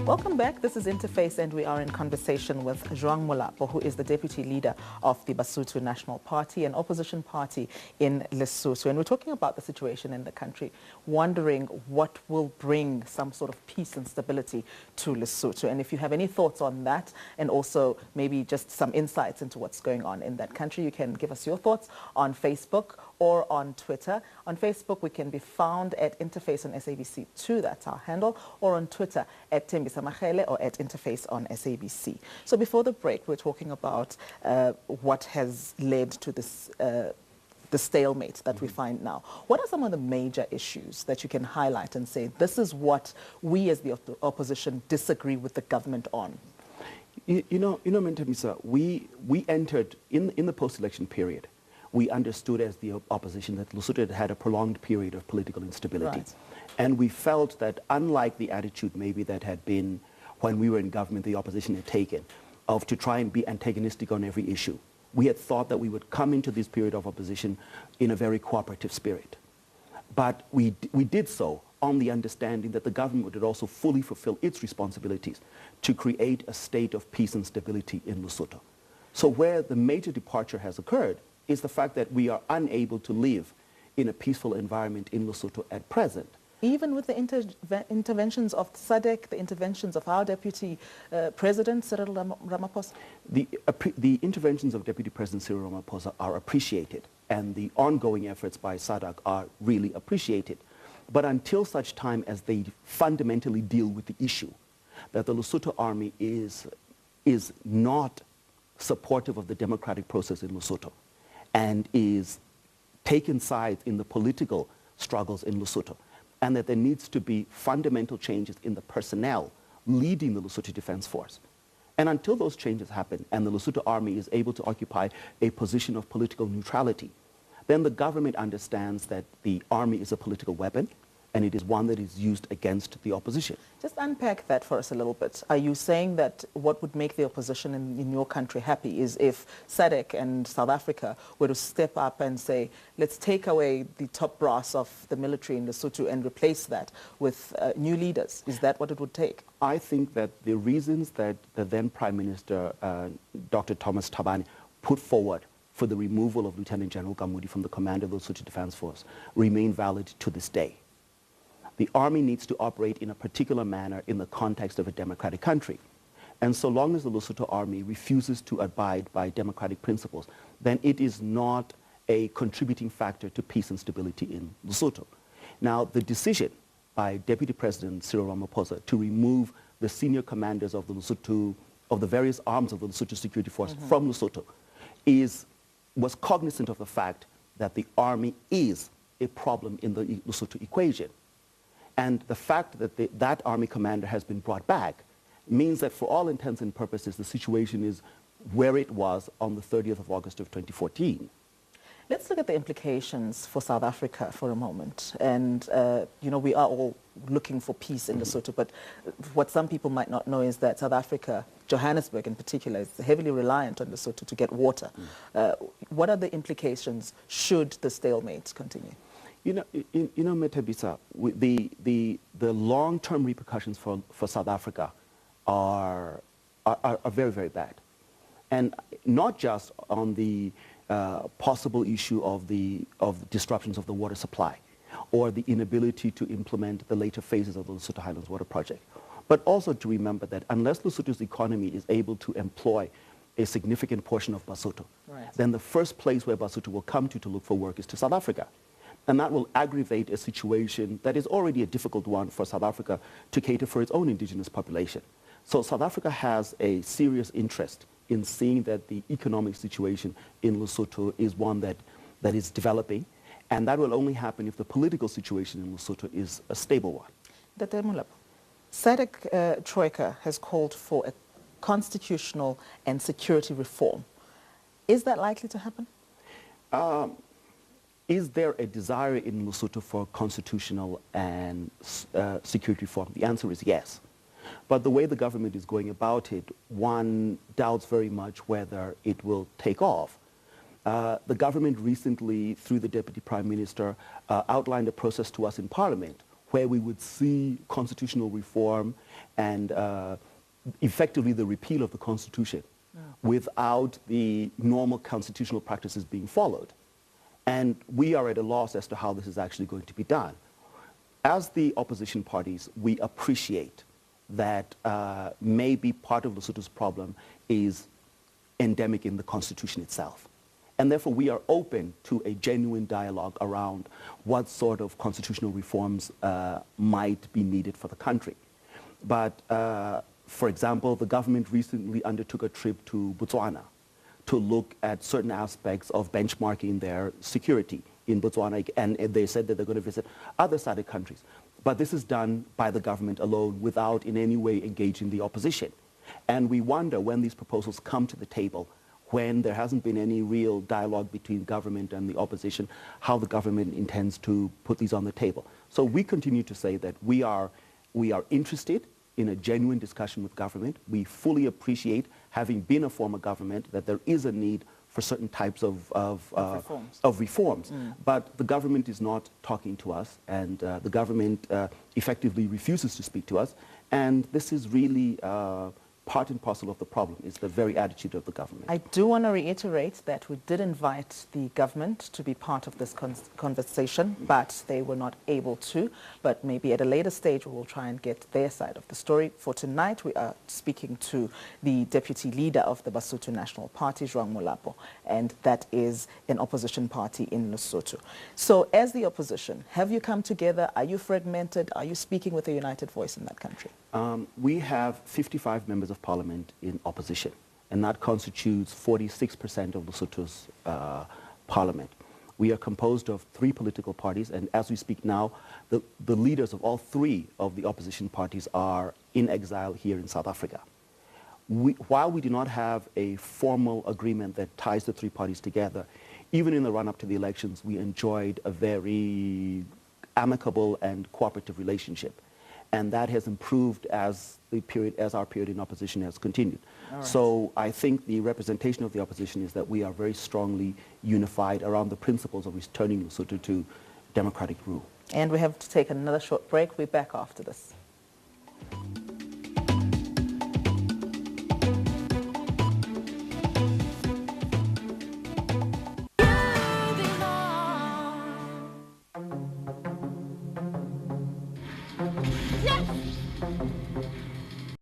Welcome back. This is Interface, and we are in conversation with Joang Molapo, who is the deputy leader of the Basotho National Party, an opposition party in Lesotho. And we're talking about the situation in the country, wondering what will bring some sort of peace and stability to Lesotho. And if you have any thoughts on that, and also maybe just some insights into what's going on in that country, you can give us your thoughts on Facebook or on Twitter. On Facebook, we can be found at Interface on SABC2, that's our handle, or on Twitter at Tembisa Magele or at Interface on SABC. So before the break, we're talking about what has led to this the stalemate that we find now. What are some of the major issues that you can highlight and say, this is what we as the opposition disagree with the government on? You know, Mentemisa, we entered in the post-election period. We understood as the opposition that Lesotho had a prolonged period of political instability. Right. And we felt that unlike the attitude maybe that had been when we were in government, the opposition had taken, of to try and be antagonistic on every issue, we had thought that we would come into this period of opposition in a very cooperative spirit. But we did so on the understanding that the government would also fully fulfill its responsibilities to create a state of peace and stability in Lesotho. So where the major departure has occurred is the fact that we are unable to live in a peaceful environment in Lesotho at present. Even with the interventions of SADC, the interventions of our Deputy President, Cyril Ramaphosa? The interventions of Deputy President Cyril Ramaphosa are appreciated, and the ongoing efforts by SADC are really appreciated. But until such time as they fundamentally deal with the issue that the Lesotho army is not supportive of the democratic process in Lesotho, and is taking sides in the political struggles in Lesotho, and that there needs to be fundamental changes in the personnel leading the Lesotho Defense Force. And until those changes happen and the Lesotho army is able to occupy a position of political neutrality, then the government understands that the army is a political weapon, and it is one that is used against the opposition. Just unpack that for us a little bit. Are you saying that what would make the opposition in your country happy is if SADC and South Africa were to step up and say, let's take away the top brass of the military in Lesotho and replace that with new leaders? Is that what it would take? I think that the reasons that the then Prime Minister, Dr. Thomas Thabane, put forward for the removal of Lieutenant General Gamudi from the command of the Lesotho Defense Force remain valid to this day. The army needs to operate in a particular manner in the context of a democratic country. And so long as the Lesotho army refuses to abide by democratic principles, then it is not a contributing factor to peace and stability in Lesotho. Now, the decision by Deputy President Cyril Ramaphosa to remove the senior commanders of the Lesotho, of the various arms of the Lesotho Security Force from Lesotho was cognizant of the fact that the army is a problem in the Lesotho equation. And the fact that that army commander has been brought back means that for all intents and purposes, the situation is where it was on the 30th of August of 2014. Let's look at the implications for South Africa for a moment. And, you know, we are all looking for peace in Lesotho, but what some people might not know is that South Africa, Johannesburg in particular, is heavily reliant on Lesotho to get water. What are the implications should the stalemate continue? You know, Metabisa, the long-term repercussions for South Africa are very, very bad. And not just on the possible issue of the disruptions of the water supply or the inability to implement the later phases of the Lesotho Highlands Water Project, but also to remember that unless Lesotho's economy is able to employ a significant portion of Basotho, right, then the first place where Basotho will come to look for work is to South Africa. And that will aggravate a situation that is already a difficult one for South Africa to cater for its own indigenous population. So South Africa has a serious interest in seeing that the economic situation in Lesotho is one that is developing, and that will only happen if the political situation in Lesotho is a stable one. Dr. Molapo, SADC Troika has called for a constitutional and security reform. Is that likely to happen? Is there a desire in Lesotho for constitutional and security reform? The answer is yes. But the way the government is going about it, one doubts very much whether it will take off. The government recently, through the Deputy Prime Minister, outlined a process to us in Parliament where we would see constitutional reform and effectively the repeal of the Constitution without the normal constitutional practices being followed. And we are at a loss as to how this is actually going to be done. As the opposition parties, we appreciate that maybe part of Lesotho's problem is endemic in the Constitution itself. And therefore, we are open to a genuine dialogue around what sort of constitutional reforms might be needed for the country. But, for example, the government recently undertook a trip to Botswana to look at certain aspects of benchmarking their security in Botswana, and they said that they're going to visit other SADC countries. But this is done by the government alone without in any way engaging the opposition. And we wonder when these proposals come to the table, when there hasn't been any real dialogue between government and the opposition, how the government intends to put these on the table. So we continue to say that we are interested in a genuine discussion with government. We fully appreciate, having been a former government, that there is a need for certain types of reforms. But the government is not talking to us, and the government effectively refuses to speak to us. And this is really part and parcel of the problem, is the very attitude of the government. I do want to reiterate that we did invite the government to be part of this conversation, but they were not able to. But maybe at a later stage we will try and get their side of the story. For tonight, we are speaking to the deputy leader of the Basotho National Party, Joang Molapo, and that is an opposition party in Lesotho. So as the opposition, have you come together? Are you fragmented? Are you speaking with a united voice in that country? We have 55 members of parliament in opposition, and that constitutes 46% of Lesotho's parliament. We are composed of 3 political parties, and as we speak now, the leaders of all 3 of the opposition parties are in exile here in South Africa. While we do not have a formal agreement that ties the 3 parties together, even in the run-up to the elections, we enjoyed a very amicable and cooperative relationship. And that has improved as our period in opposition has continued. Right. So I think the representation of the opposition is that we are very strongly unified around the principles of returning Lesotho to democratic rule. And we have to take another short break. We're back after this.